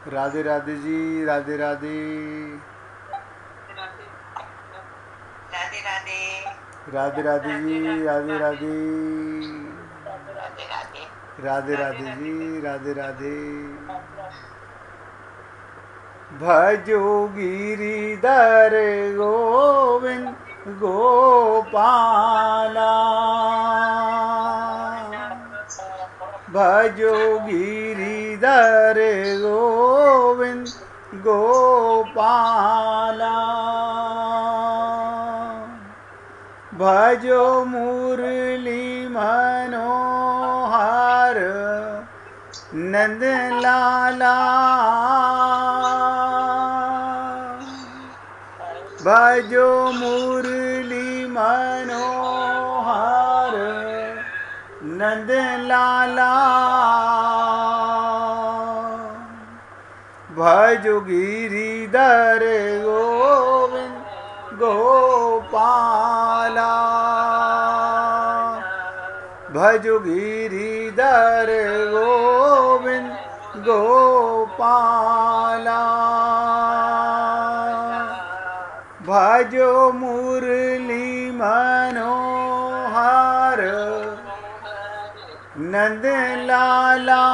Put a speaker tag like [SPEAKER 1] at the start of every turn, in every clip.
[SPEAKER 1] राधे राधे जी, राधे राधे।
[SPEAKER 2] राधे राधे।
[SPEAKER 1] राधे राधे जी, राधे राधे।
[SPEAKER 2] राधे राधे।
[SPEAKER 1] राधे राधे जी, राधे राधे। भजो गिरिधर गोविंद गोपाला। भजो गिरिधर गोविंद गोपाला। भजो मुरली मनोहर नंद लाला। भजो मुरली मनोहर नंद लाला। भजो गिरिधर गोविंद गोपाला। भजो गिरिधर गोविंद गोपाला। भजो मुरली मनोहर नंद लाला।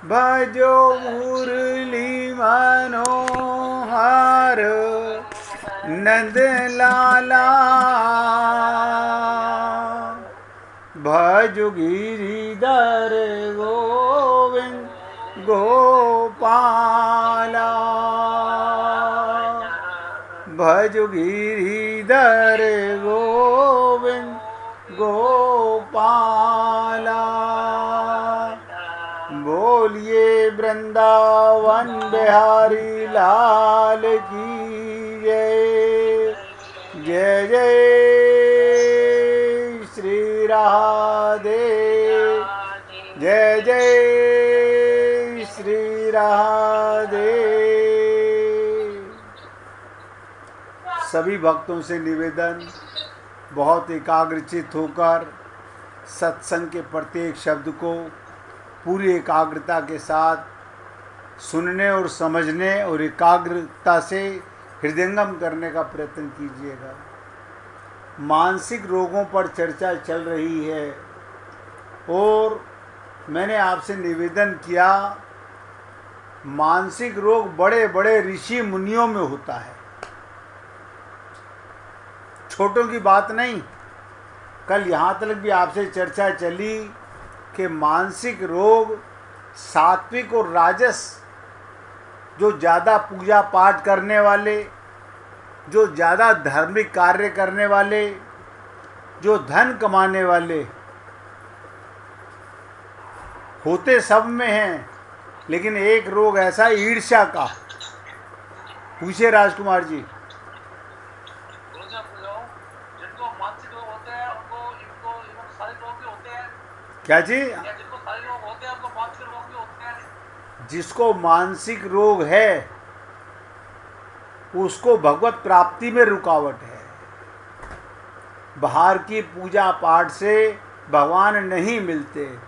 [SPEAKER 1] भजो मुरली मनोहर नंद लाला। भजो गिरिधर गोविंद गोपाला। भजो गिरिधर गोविंद गोपाला। बोलिए वृंदावन बिहारी लाल की जय। जय जय श्री राधे। जय जय श्री राधे। सभी भक्तों से निवेदन, बहुत एकाग्रचित होकर सत्संग के प्रत्येक शब्द को पूरी एकाग्रता के साथ सुनने और समझने और एकाग्रता से हृदयंगम करने का प्रयत्न कीजिएगा। मानसिक रोगों पर चर्चा चल रही है और मैंने आपसे निवेदन किया, मानसिक रोग बड़े बड़े ऋषि मुनियों में होता है, छोटों की बात नहीं। कल यहाँ तक भी आपसे चर्चा चली कि मानसिक रोग सात्विक और राजस, जो ज़्यादा पूजा पाठ करने वाले, जो ज़्यादा धार्मिक कार्य करने वाले, जो धन कमाने वाले, होते सब में हैं, लेकिन एक रोग ऐसा ईर्ष्या का। पूछिए राजकुमार जी।
[SPEAKER 3] जिनको मानसिक रोग होते हैं उनको इनको शारीरिक रोग भी होते हैं
[SPEAKER 1] क्या जी?
[SPEAKER 3] जिनको शारीरिक रोग होते हैं उनको मानसिक रोग भी होते हैं।
[SPEAKER 1] जिसको मानसिक रोग है उसको भगवत प्राप्ति में रुकावट है। बाहर की पूजा पाठ से भगवान नहीं मिलते।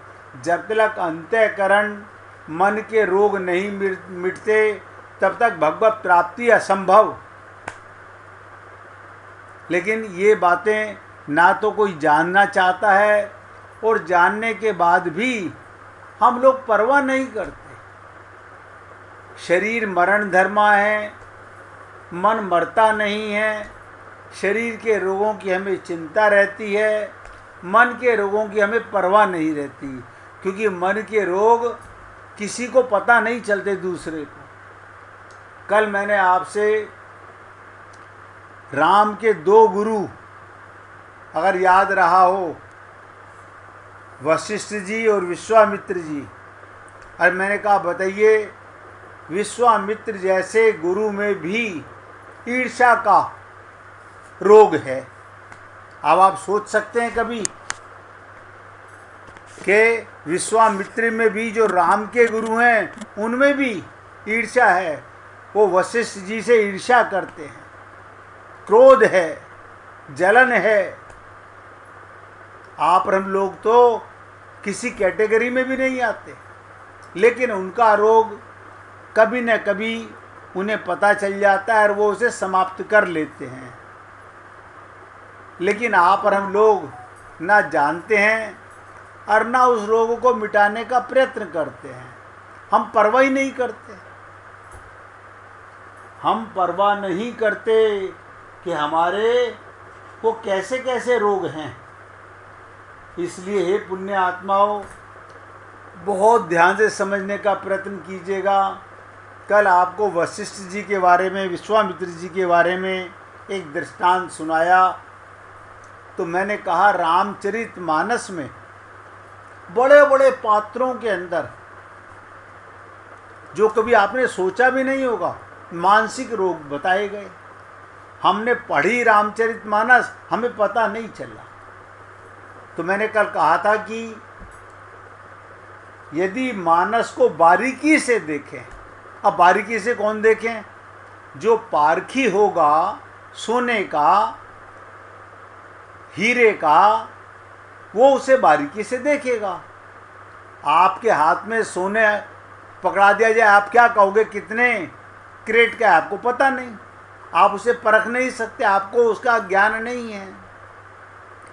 [SPEAKER 1] जब तक अंतःकरण मन के रोग नहीं मिटते तब तक भगवत प्राप्ति असंभव। लेकिन ये बातें ना तो कोई जानना चाहता है और जानने के बाद भी हम लोग परवाह नहीं करते। शरीर मरण धर्मा है, मन मरता नहीं है। शरीर के रोगों की हमें चिंता रहती है, मन के रोगों की हमें परवाह नहीं रहती, क्योंकि मन के रोग किसी को पता नहीं चलते दूसरे को। कल मैंने आपसे राम के दो गुरु अगर याद रहा हो, वशिष्ठ जी और विश्वामित्र जी, और मैंने कहा बताइए विश्वामित्र जैसे गुरु में भी ईर्ष्या का रोग है। अब आप सोच सकते हैं कभी कि विश्वामित्र में भी जो राम के गुरु हैं उनमें भी ईर्ष्या है। वो वशिष्ठ जी से ईर्ष्या करते हैं, क्रोध है, जलन है। आप और हम लोग तो किसी कैटेगरी में भी नहीं आते। लेकिन उनका रोग कभी न कभी उन्हें पता चल जाता है और वो उसे समाप्त कर लेते हैं। लेकिन आप और हम लोग ना जानते हैं और ना उस रोग को मिटाने का प्रयत्न करते हैं। हम परवाह ही नहीं करते। हम परवाह नहीं करते कि हमारे को कैसे कैसे रोग हैं। इसलिए हे पुण्य आत्माओं, बहुत ध्यान से समझने का प्रयत्न कीजिएगा। कल आपको वशिष्ठ जी के बारे में, विश्वामित्र जी के बारे में एक दृष्टांत सुनाया, तो मैंने कहा रामचरितमानस में बड़े बड़े पात्रों के अंदर जो कभी आपने सोचा भी नहीं होगा मानसिक रोग बताए गए। हमने पढ़ी रामचरितमानस, हमें पता नहीं चला। तो मैंने कल कहा था कि यदि मानस को बारीकी से देखें, अब बारीकी से कौन देखें? जो पारखी होगा सोने का, हीरे का, वो उसे बारीकी से देखेगा। आपके हाथ में सोने पकड़ा दिया जाए, आप क्या कहोगे कितने क्रेट का है? आपको पता नहीं, आप उसे परख नहीं सकते, आपको उसका ज्ञान नहीं है।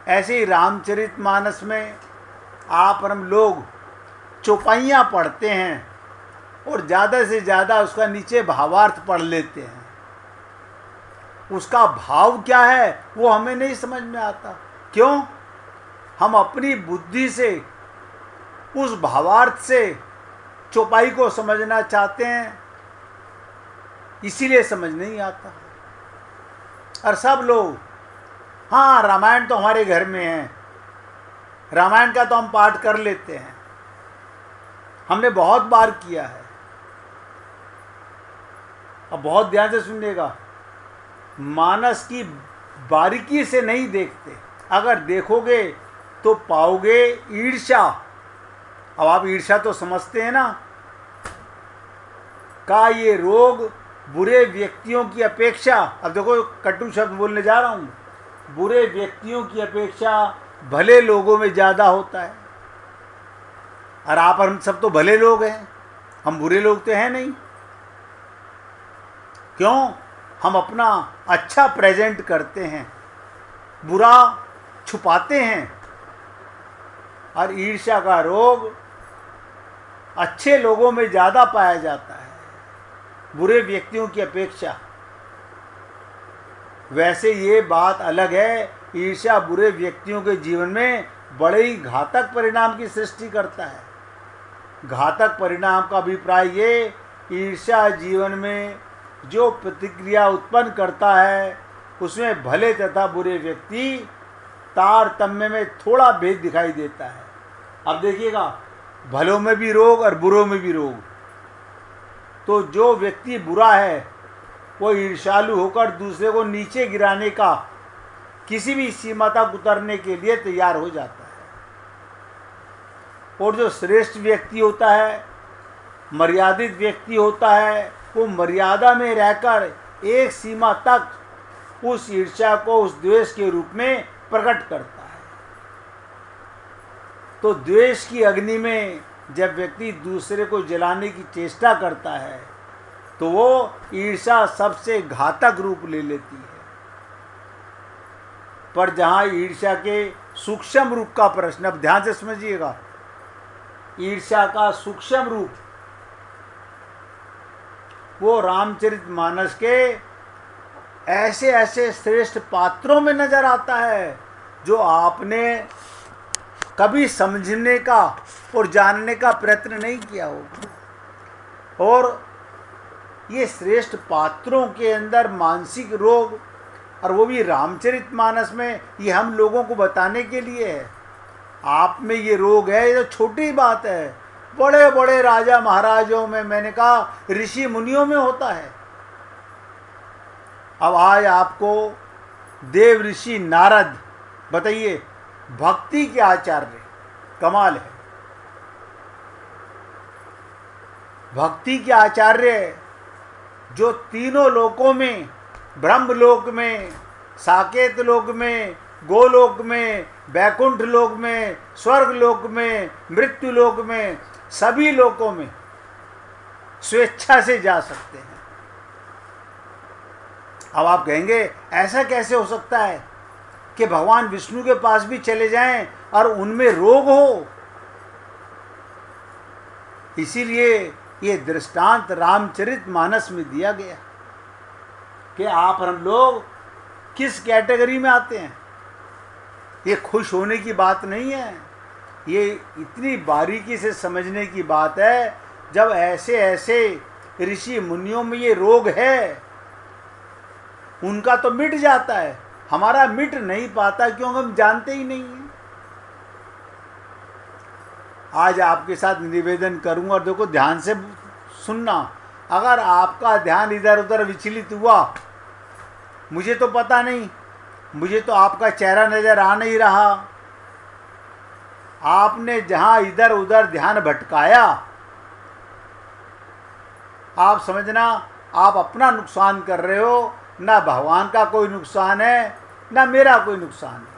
[SPEAKER 1] ऐसे ही रामचरितमानस में आप और हम लोग चौपाइयाँ पढ़ते हैं और ज़्यादा से ज़्यादा उसका नीचे भावार्थ पढ़ लेते हैं। उसका भाव क्या है वो हमें नहीं समझ में आता। क्यों? हम अपनी बुद्धि से उस भावार्थ से चौपाई को समझना चाहते हैं, इसीलिए समझ नहीं आता। और सब लोग, हाँ रामायण तो हमारे घर में है, रामायण का तो हम पाठ कर लेते हैं, हमने बहुत बार किया है। अब बहुत ध्यान से सुनिएगा, मानस की बारीकी से नहीं देखते। अगर देखोगे तो पाओगे ईर्ष्या। अब आप ईर्ष्या तो समझते हैं ना, का ये रोग बुरे व्यक्तियों की अपेक्षा, अब देखो कटु शब्द बोलने जा रहा हूँ, बुरे व्यक्तियों की अपेक्षा भले लोगों में ज़्यादा होता है। और आप हम सब तो भले लोग हैं, हम बुरे लोग तो हैं नहीं। क्यों? हम अपना अच्छा प्रेजेंट करते हैं, बुरा छुपाते हैं। और ईर्ष्या का रोग अच्छे लोगों में ज़्यादा पाया जाता है बुरे व्यक्तियों की अपेक्षा। वैसे ये बात अलग है, ईर्ष्या बुरे व्यक्तियों के जीवन में बड़े ही घातक परिणाम की सृष्टि करता है। घातक परिणाम का अभिप्राय ये, ईर्ष्या जीवन में जो प्रतिक्रिया उत्पन्न करता है उसमें भले तथा बुरे व्यक्ति तारतम्य में थोड़ा भेद दिखाई देता है। अब देखिएगा, भलों में भी रोग और बुरों में भी रोग। तो जो व्यक्ति बुरा है वो ईर्ष्यालु होकर दूसरे को नीचे गिराने का, किसी भी सीमा तक उतरने के लिए तैयार हो जाता है। और जो श्रेष्ठ व्यक्ति होता है, मर्यादित व्यक्ति होता है, वो मर्यादा में रहकर एक सीमा तक उस ईर्ष्या को उस द्वेष के रूप में प्रकट करता है। तो द्वेष की अग्नि में जब व्यक्ति दूसरे को जलाने की चेष्टा करता है तो वो ईर्ष्या सबसे घातक रूप ले लेती है। पर जहाँ ईर्ष्या के सूक्ष्म रूप का प्रश्न, अब ध्यान से समझिएगा, ईर्ष्या का सूक्ष्म रूप वो रामचरितमानस के ऐसे ऐसे श्रेष्ठ पात्रों में नजर आता है जो आपने कभी समझने का और जानने का प्रयत्न नहीं किया होगा। और ये श्रेष्ठ पात्रों के अंदर मानसिक रोग, और वो भी रामचरितमानस में, ये हम लोगों को बताने के लिए है। आप में ये रोग है, ये तो छोटी बात है, बड़े बड़े राजा महाराजों में, मैंने कहा ऋषि मुनियों में होता है। अब आज आपको देव ऋषि नारद, बताइए, भक्ति के आचार्य, कमाल है, भक्ति के आचार्य जो तीनों लोकों में, ब्रह्मलोक में, साकेत लोक में, गोलोक में, बैकुंठ लोक में, स्वर्ग लोक में, मृत्यु लोक में सभी लोकों में स्वेच्छा से जा सकते हैं। अब आप कहेंगे ऐसा कैसे हो सकता है कि भगवान विष्णु के पास भी चले जाएं और उनमें रोग हो? इसीलिए ये दृष्टांत रामचरितमानस में दिया गया कि आप और हम लोग किस कैटेगरी में आते हैं। ये खुश होने की बात नहीं है, ये इतनी बारीकी से समझने की बात है। जब ऐसे ऐसे ऋषि मुनियों में ये रोग है, उनका तो मिट जाता है, हमारा मिट नहीं पाता क्योंकि हम जानते ही नहीं हैं। आज आपके साथ निवेदन करूंगा, और देखो ध्यान से सुनना। अगर आपका ध्यान इधर उधर विचलित हुआ, मुझे तो पता नहीं, मुझे तो आपका चेहरा नजर आ नहीं रहा, आपने जहां इधर उधर ध्यान भटकाया, आप समझना आप अपना नुकसान कर रहे हो, ना भगवान का कोई नुकसान है, ना मेरा कोई नुकसान है।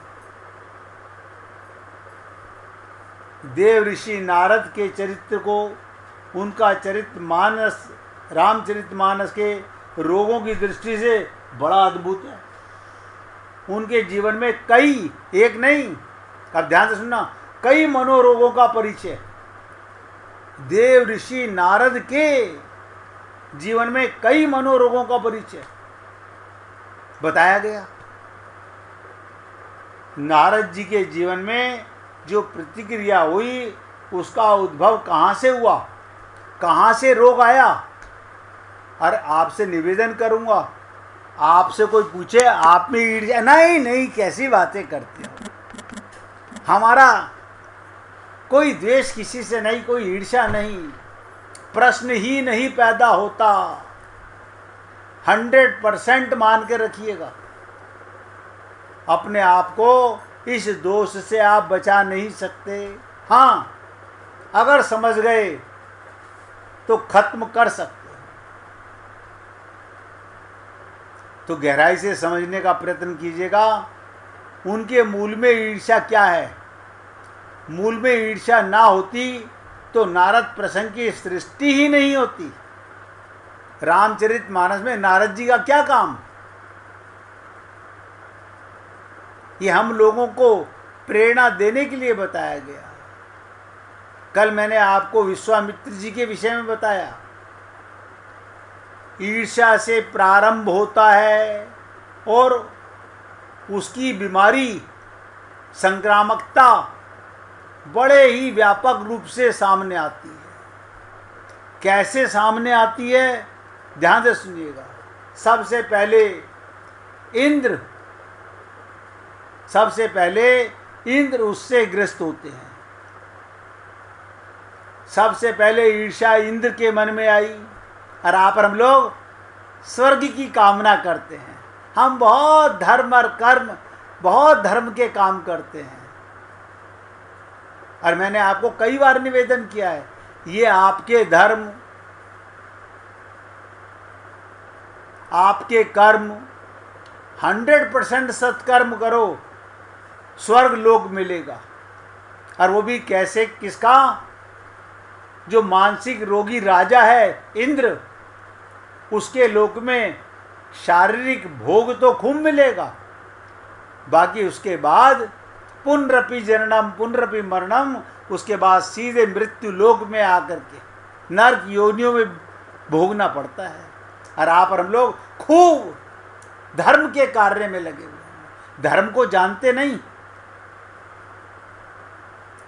[SPEAKER 1] देव ऋषि नारद के चरित्र को, उनका चरितमानस रामचरितमानस के रोगों की दृष्टि से बड़ा अद्भुत है। उनके जीवन में कई, एक नहीं, अब ध्यान से सुनना, कई मनोरोगों का परिचय देव ऋषि नारद के जीवन में कई मनोरोगों का परिचय बताया गया। नारद जी के जीवन में जो प्रतिक्रिया हुई, उसका उद्भव कहाँ से हुआ, कहाँ से रोग आया। और आपसे निवेदन करूंगा, आपसे कोई पूछे आप में ईर्ष्या, नहीं नहीं कैसी बातें करते हो, हमारा कोई द्वेष किसी से नहीं, कोई ईर्ष्या नहीं, प्रश्न ही नहीं पैदा होता। 100% मान के रखिएगा। अपने आप को इस दोष से आप बचा नहीं सकते। हाँ, अगर समझ गए तो खत्म कर सकते। तो गहराई से समझने का प्रयत्न कीजिएगा। उनके मूल में ईर्ष्या क्या है? मूल में ईर्ष्या ना होती तो नारद प्रसंग की सृष्टि ही नहीं होती। रामचरितमानस में नारद जी का क्या काम? ये हम लोगों को प्रेरणा देने के लिए बताया गया। कल मैंने आपको विश्वामित्र जी के विषय में बताया। ईर्ष्या से प्रारंभ होता है और उसकी बीमारी, संक्रामकता बड़े ही व्यापक रूप से सामने आती है। कैसे सामने आती है, ध्यान से सुनिएगा। सबसे पहले इंद्र उससे ग्रस्त होते हैं। सबसे पहले ईर्ष्या इंद्र के मन में आई, और आप और हम लोग स्वर्ग की कामना करते हैं। हम बहुत धर्म और कर्म, बहुत धर्म के काम करते हैं। और मैंने आपको कई बार निवेदन किया है, ये आपके धर्म, आपके कर्म 100% सत्कर्म करो, स्वर्ग लोक मिलेगा। और वो भी कैसे, किसका? जो मानसिक रोगी राजा है इंद्र, उसके लोक में शारीरिक भोग तो खूब मिलेगा, बाकी उसके बाद पुनरपि जननम पुनरपि मरणम, उसके बाद सीधे मृत्यु लोक में आकर के नरक योनियों में भोगना पड़ता है। और आप और हम लोग खूब धर्म के कार्य में लगे हुए हैं, धर्म को जानते नहीं।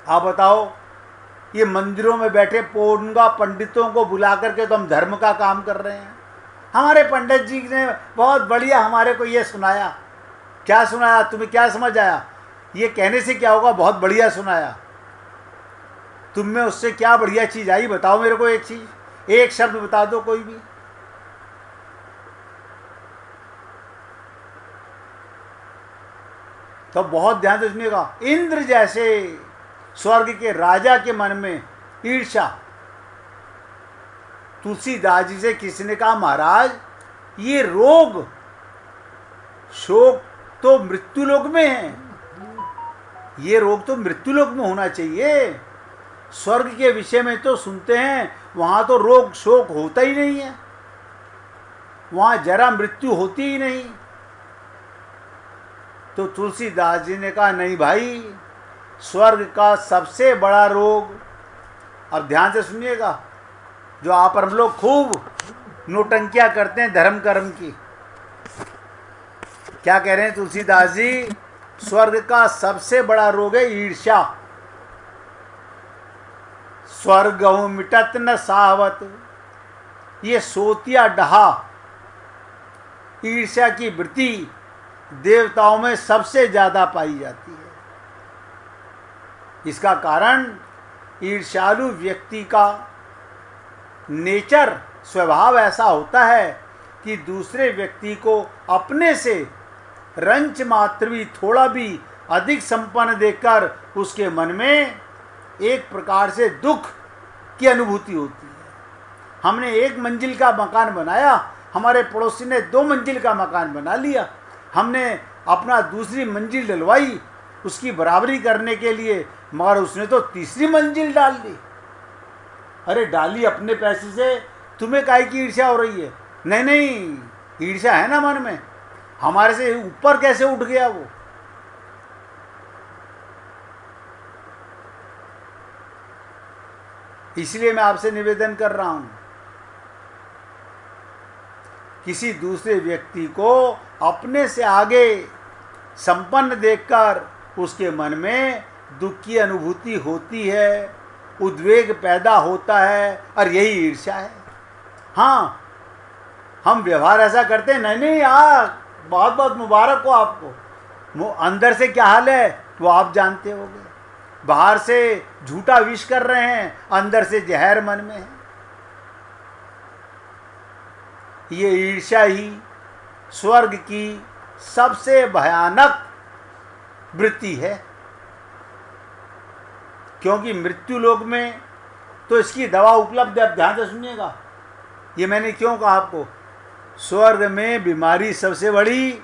[SPEAKER 1] आप बताओ, ये मंदिरों में बैठे पोंगा पंडितों को बुला करके तो हम धर्म का काम कर रहे हैं। हमारे पंडित जी ने बहुत बढ़िया हमारे को ये सुनाया। क्या सुनाया? तुम्हें क्या समझ आया? ये कहने से क्या होगा, बहुत बढ़िया सुनाया। तुम में उससे क्या बढ़िया चीज आई, बताओ मेरे को एक चीज, एक शब्द बता दो कोई भी। तो बहुत ध्यान से सुनिएगा। इंद्र जैसे स्वर्ग के राजा के मन में ईर्ष्या। तुलसीदास जी से किसी ने कहा, महाराज ये रोग शोक तो मृत्युलोक में है, ये रोग तो मृत्युलोक में होना चाहिए, स्वर्ग के विषय में तो सुनते हैं, वहाँ तो रोग शोक होता ही नहीं है, वहाँ जरा मृत्यु होती ही नहीं। तो तुलसीदास जी ने कहा नहीं भाई, स्वर्ग का सबसे बड़ा रोग, अब ध्यान से सुनिएगा, जो आप और हम लोग खूब नोटंकियां करते हैं धर्म कर्म की। क्या कह रहे हैं तुलसीदास जी? स्वर्ग का सबसे बड़ा रोग है ईर्ष्या। स्वर्गहु मिटत न सावत, ये सोतिया डहा ईर्ष्या की वृत्ति देवताओं में सबसे ज्यादा पाई जाती है। इसका कारण ईर्ष्यालु व्यक्ति का नेचर, स्वभाव ऐसा होता है कि दूसरे व्यक्ति को अपने से रंच मात्र भी, थोड़ा भी अधिक संपन्न देखकर उसके मन में एक प्रकार से दुख की अनुभूति होती है। हमने 1 मंजिल का मकान बनाया, हमारे पड़ोसी ने 2 मंजिल का मकान बना लिया, हमने अपना दूसरी मंजिल डलवाई उसकी बराबरी करने के लिए, मगर उसने तो तीसरी मंजिल डाल दी। अरे डाली अपने पैसे से, तुम्हें काहे की ईर्ष्या हो रही है? नहीं नहीं, ईर्ष्या है ना मन में, हमारे से ऊपर कैसे उठ गया वो। इसलिए मैं आपसे निवेदन कर रहा हूं, किसी दूसरे व्यक्ति को अपने से आगे संपन्न देखकर उसके मन में दुख की अनुभूति होती है, उद्वेग पैदा होता है, और यही ईर्ष्या है। हाँ, हम व्यवहार ऐसा करते हैं, नहीं नहीं यार बहुत बहुत मुबारक हो आपको, अंदर से क्या हाल है वो आप जानते होगे। बाहर से झूठा विष कर रहे हैं, अंदर से जहर मन में है। ये ईर्ष्या ही स्वर्ग की सबसे भयानक वृत्ति है, क्योंकि मृत्यु लोक में तो इसकी दवा उपलब्ध है। अब ध्यान से सुनिएगा, ये मैंने क्यों कहा आपको, स्वर्ग में बीमारी सबसे बड़ी,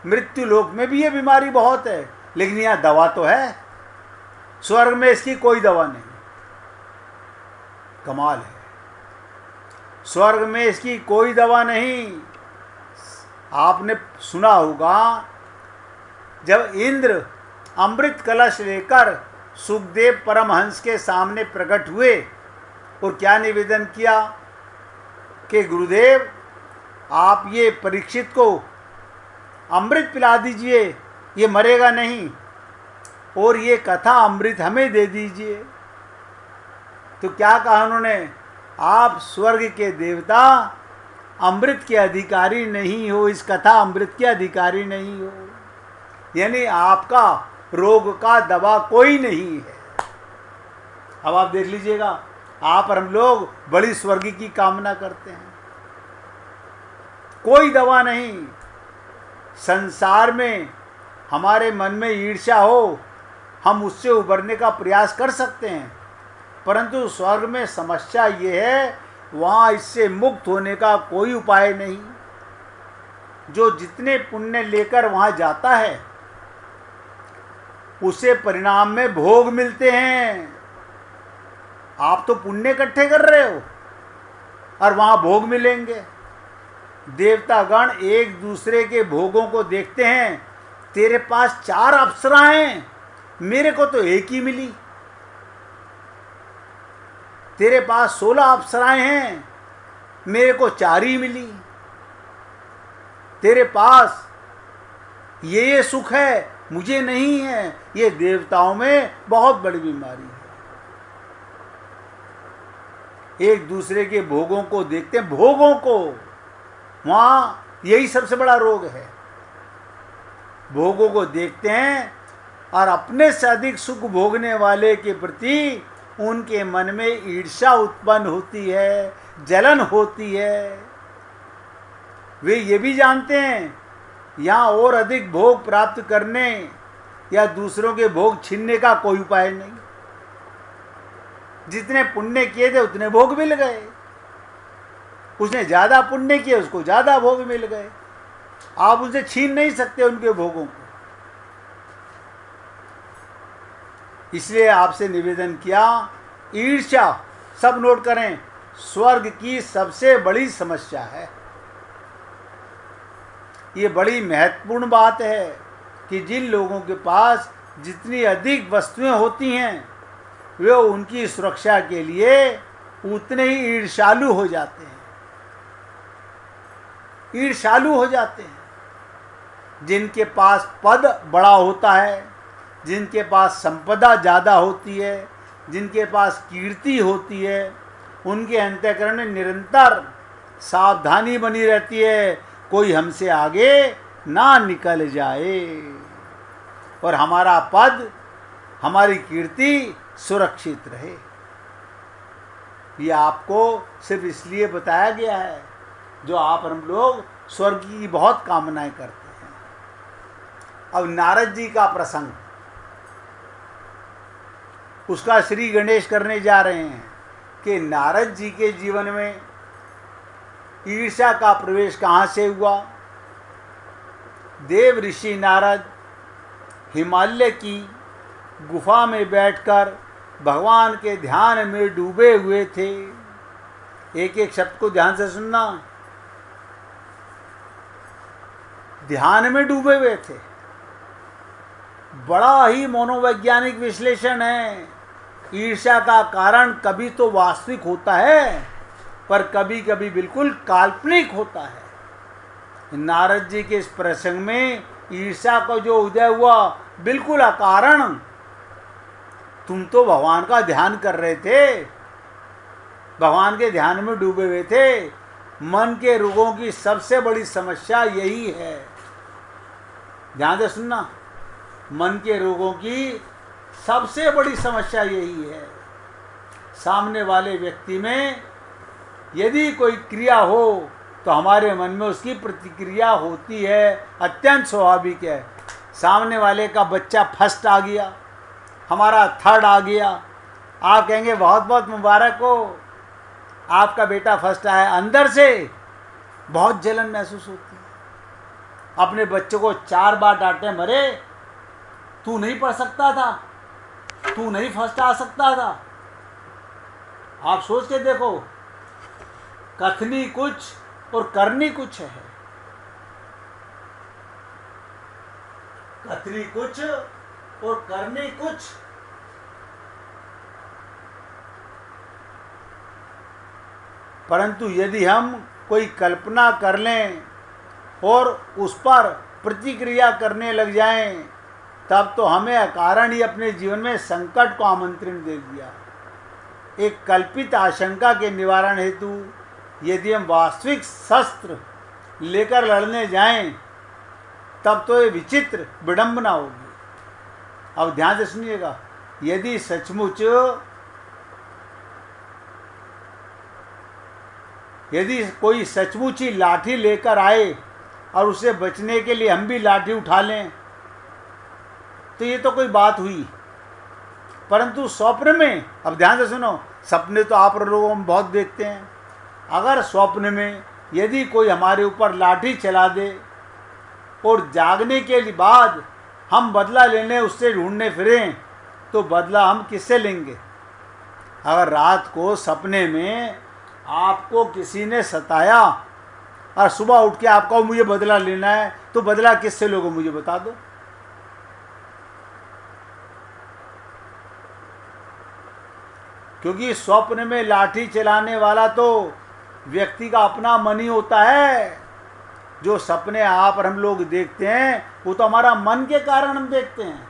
[SPEAKER 1] मृत्यु लोक में भी ये बीमारी बहुत है, लेकिन यहाँ दवा तो है। स्वर्ग में इसकी कोई दवा नहीं, कमाल है। स्वर्ग में इसकी कोई दवा नहीं। आपने सुना होगा, जब इंद्र अमृत कलश लेकर सुखदेव परमहंस के सामने प्रकट हुए और क्या निवेदन किया कि गुरुदेव आप ये परीक्षित को अमृत पिला दीजिए, ये मरेगा नहीं, और ये कथा अमृत हमें दे दीजिए। तो क्या कहा उन्होंने, आप स्वर्ग के देवता अमृत के अधिकारी नहीं हो, इस कथा अमृत के अधिकारी नहीं हो, यानी आपका रोग का दवा कोई नहीं है। अब आप देख लीजिएगा, आप और हम लोग बड़ी स्वर्ग की कामना करते हैं, कोई दवा नहीं। संसार में हमारे मन में ईर्ष्या हो, हम उससे उबरने का प्रयास कर सकते हैं, परंतु स्वर्ग में समस्या ये है, वहाँ इससे मुक्त होने का कोई उपाय नहीं। जो जितने पुण्य लेकर वहाँ जाता है उसे परिणाम में भोग मिलते हैं। आप तो पुण्य इकट्ठे कर रहे हो और वहाँ भोग मिलेंगे। देवतागण एक दूसरे के भोगों को देखते हैं, तेरे पास 4 अप्सराएं हैं, मेरे को तो एक ही मिली। तेरे पास 16 अप्सराएं हैं, मेरे को 4 ही मिली। तेरे पास ये सुख है, मुझे नहीं है। ये देवताओं में बहुत बड़ी बीमारी है। एक दूसरे के भोगों को देखते हैं, भोगों को, वहाँ यही सबसे बड़ा रोग है। भोगों को देखते हैं और अपने से अधिक सुख भोगने वाले के प्रति उनके मन में ईर्ष्या उत्पन्न होती है, जलन होती है। वे ये भी जानते हैं यहाँ और अधिक भोग प्राप्त करने या दूसरों के भोग छीनने का कोई उपाय नहीं। जितने पुण्य किए थे उतने भोग मिल गए, उसने ज़्यादा पुण्य किए उसको ज़्यादा भोग मिल गए। आप उनसे छीन नहीं सकते उनके भोगों को। इसलिए आपसे निवेदन किया, ईर्ष्या, सब नोट करें, स्वर्ग की सबसे बड़ी समस्या है। ये बड़ी महत्वपूर्ण बात है कि जिन लोगों के पास जितनी अधिक वस्तुएं होती हैं वे उनकी सुरक्षा के लिए उतने ही ईर्ष्यालु हो जाते हैं, ईर्ष्यालु हो जाते हैं। जिनके पास पद बड़ा होता है, जिनके पास संपदा ज़्यादा होती है, जिनके पास कीर्ति होती है, उनके अंतःकरण में निरंतर सावधानी बनी रहती है, कोई हमसे आगे ना निकल जाए और हमारा पद, हमारी कीर्ति सुरक्षित रहे। ये आपको सिर्फ इसलिए बताया गया है जो आप और हम लोग स्वर्ग की बहुत कामनाएं करते हैं। अब नारद जी का प्रसंग, उसका श्री गणेश करने जा रहे हैं कि नारद जी के जीवन में ईर्ष्या का प्रवेश कहाँ से हुआ। देव ऋषि नारद हिमालय की गुफा में बैठकर भगवान के ध्यान में डूबे हुए थे। एक एक शब्द को ध्यान से सुनना, ध्यान में डूबे हुए थे। बड़ा ही मनोवैज्ञानिक विश्लेषण है। ईर्ष्या का कारण कभी तो वास्तविक होता है पर कभी कभी बिल्कुल काल्पनिक होता है। नारद जी के इस प्रसंग में ईर्ष्या का जो उदय हुआ बिल्कुल अकारण। तुम तो भगवान का ध्यान कर रहे थे, भगवान के ध्यान में डूबे हुए थे। मन के रोगों की सबसे बड़ी समस्या यही है, ध्यान से सुनना, मन के रोगों की सबसे बड़ी समस्या यही है। सामने वाले व्यक्ति में यदि कोई क्रिया हो तो हमारे मन में उसकी प्रतिक्रिया होती है, अत्यंत स्वाभाविक है। सामने वाले का बच्चा फर्स्ट आ गया, हमारा थर्ड आ गया, आप कहेंगे बहुत बहुत मुबारक हो, आपका बेटा फर्स्ट आया। अंदर से बहुत जलन महसूस होती है। अपने बच्चों को 4 बार डांटे, मरे तू नहीं पढ़ सकता था, तू नहीं फर्स्ट आ सकता था। आप सोच के देखो, कथनी कुछ और करनी कुछ है। कथनी कुछ और करनी कुछ। परंतु यदि हम कोई कल्पना कर लें और उस पर प्रतिक्रिया करने लग जाएं, तब तो हमें अकारण ही अपने जीवन में संकट को आमंत्रण दे दिया। एक कल्पित आशंका के निवारण हेतु यदि हम वास्तविक शस्त्र लेकर लड़ने जाएं, तब तो ये विचित्र विडंबना होगी। अब ध्यान से सुनिएगा, यदि सचमुच यदि कोई सचमुच ही लाठी लेकर आए और उसे बचने के लिए हम भी लाठी उठा लें तो ये तो कोई बात हुई। परंतु स्वप्न में, अब ध्यान से सुनो, सपने तो आप लोगों में बहुत देखते हैं। अगर स्वप्न में यदि कोई हमारे ऊपर लाठी चला दे और जागने के बाद हम बदला लेने उससे ढूंढने फिरें, तो बदला हम किससे लेंगे? अगर रात को सपने में आपको किसी ने सताया और सुबह उठ के आपको मुझे बदला लेना है, तो बदला किससे लोगे? मुझे बता दो। क्योंकि स्वप्न में लाठी चलाने वाला तो व्यक्ति का अपना मन ही होता है। जो सपने आप और हम लोग देखते हैं वो तो हमारा मन के कारण हम देखते हैं,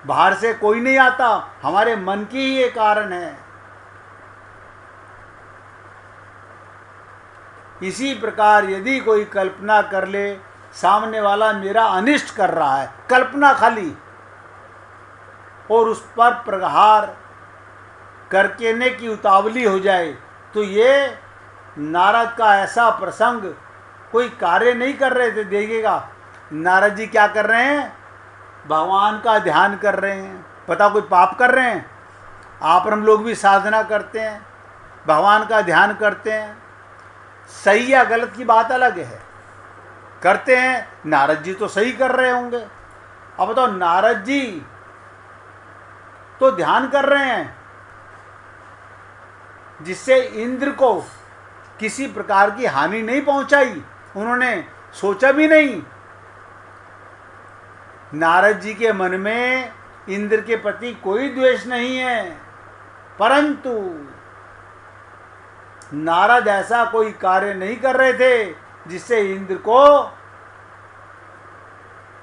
[SPEAKER 1] बाहर से कोई नहीं आता, हमारे मन की ही ये कारण है। इसी प्रकार यदि कोई कल्पना कर ले सामने वाला मेरा अनिष्ट कर रहा है, कल्पना खाली, और उस पर प्रहार करने की उतावली हो जाए, तो ये नारद का ऐसा प्रसंग कोई कार्य नहीं कर रहे थे। देखिएगा नारद जी क्या कर रहे हैं, भगवान का ध्यान कर रहे हैं। पता कोई पाप कर रहे हैं? आप और हम लोग भी साधना करते हैं, भगवान का ध्यान करते हैं। सही या गलत की बात अलग है, करते हैं। नारद जी तो सही कर रहे होंगे। अब बताओ, नारद जी तो ध्यान कर रहे हैं, जिससे इंद्र को किसी प्रकार की हानि नहीं पहुंचाई, उन्होंने सोचा भी नहीं। नारद जी के मन में इंद्र के प्रति कोई द्वेष नहीं है, परंतु नारद ऐसा कोई कार्य नहीं कर रहे थे जिससे इंद्र को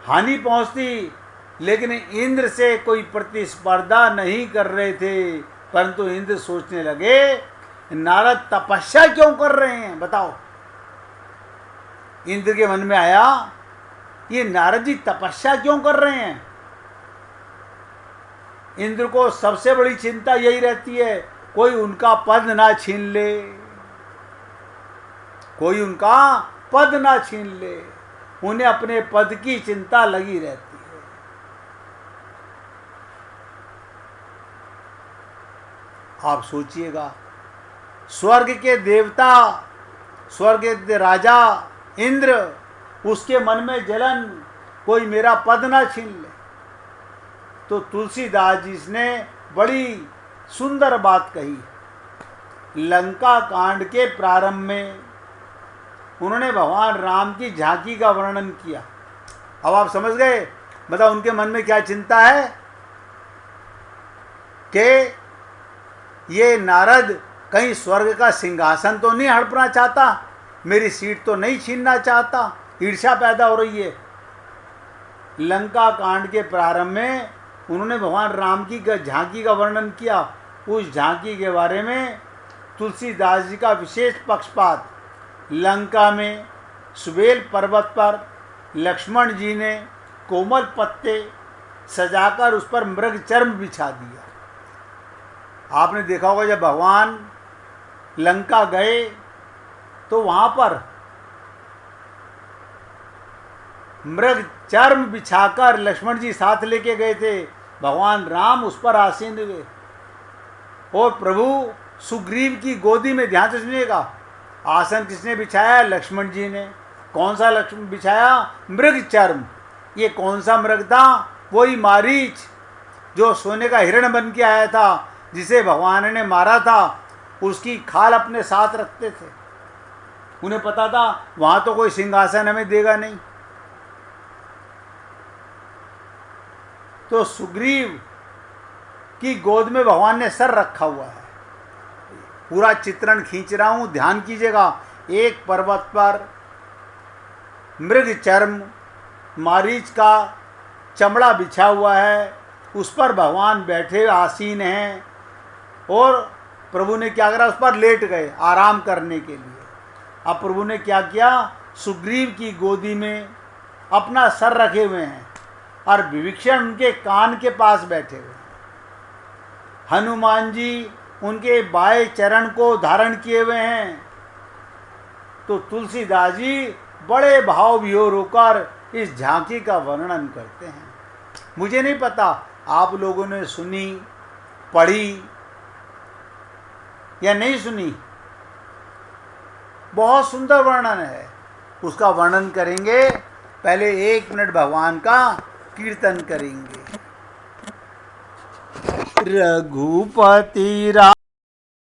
[SPEAKER 1] हानि पहुंचती, लेकिन इंद्र से कोई प्रतिस्पर्धा नहीं कर रहे थे। परंतु इंद्र सोचने लगे, नारद तपस्या क्यों कर रहे हैं, बताओ। इंद्र के मन में आया, ये नारद जी तपस्या क्यों कर रहे हैं। इंद्र को सबसे बड़ी चिंता यही रहती है, कोई उनका पद ना छीन ले, कोई उनका पद ना छीन ले। उन्हें अपने पद की चिंता लगी रहती है। आप सोचिएगा, स्वर्ग के देवता, स्वर्ग के राजा इंद्र, उसके मन में जलन, कोई मेरा पद ना छीन ले। तो तुलसीदास जी ने बड़ी सुंदर बात कही। लंका कांड के प्रारंभ में उन्होंने भगवान राम की झांकी का वर्णन किया। अब आप समझ गए, मतलब उनके मन में क्या चिंता है कि ये नारद कहीं स्वर्ग का सिंहासन तो नहीं हड़पना चाहता, मेरी सीट तो नहीं छीनना चाहता, ईर्ष्या पैदा हो रही है। लंका कांड के प्रारंभ में उन्होंने भगवान राम की झांकी का वर्णन किया। उस झांकी के बारे में तुलसीदास जी का विशेष पक्षपात, लंका में सुबेल पर्वत पर लक्ष्मण जी ने कोमल पत्ते सजाकर उस पर मृग चर्म बिछा दिया। आपने देखा होगा, जब भगवान लंका गए तो वहाँ पर मृग चर्म बिछाकर लक्ष्मण जी साथ लेके गए थे, भगवान राम उस पर आसीन हुए। और प्रभु सुग्रीव की गोदी में, ध्यान से सुनिएगा, आसन किसने बिछाया, लक्ष्मण जी ने। कौन सा लक्ष्मण बिछाया, मृग चर्म। ये कौन सा मृग था, वही मारीच, जो सोने का हिरण बन के आया था, जिसे भगवान ने मारा था। उसकी खाल अपने साथ रखते थे, उन्हें पता था वहां तो कोई सिंहासन हमें देगा नहीं। तो सुग्रीव की गोद में भगवान ने सर रखा हुआ है। पूरा चित्रण खींच रहा हूं, ध्यान कीजिएगा। एक पर्वत पर मृग चर्म, मारीच का चमड़ा बिछा हुआ है, उस पर भगवान बैठे आसीन हैं। और प्रभु ने क्या करा, उस पर लेट गए आराम करने के लिए। अब प्रभु ने क्या किया, सुग्रीव की गोदी में अपना सर रखे हुए हैं और विभीषण उनके कान के पास बैठे हुए हैं। हनुमान जी उनके बाएं चरण को धारण किए हुए हैं। तो तुलसीदास जी बड़े भाव विभोर होकर इस झांकी का वर्णन करते हैं। मुझे नहीं पता आप लोगों ने सुनी, पढ़ी या नहीं सुनी। बहुत सुंदर वर्णन है, उसका वर्णन करेंगे। पहले 1 मिनट भगवान का कीर्तन करेंगे। रघुपति राम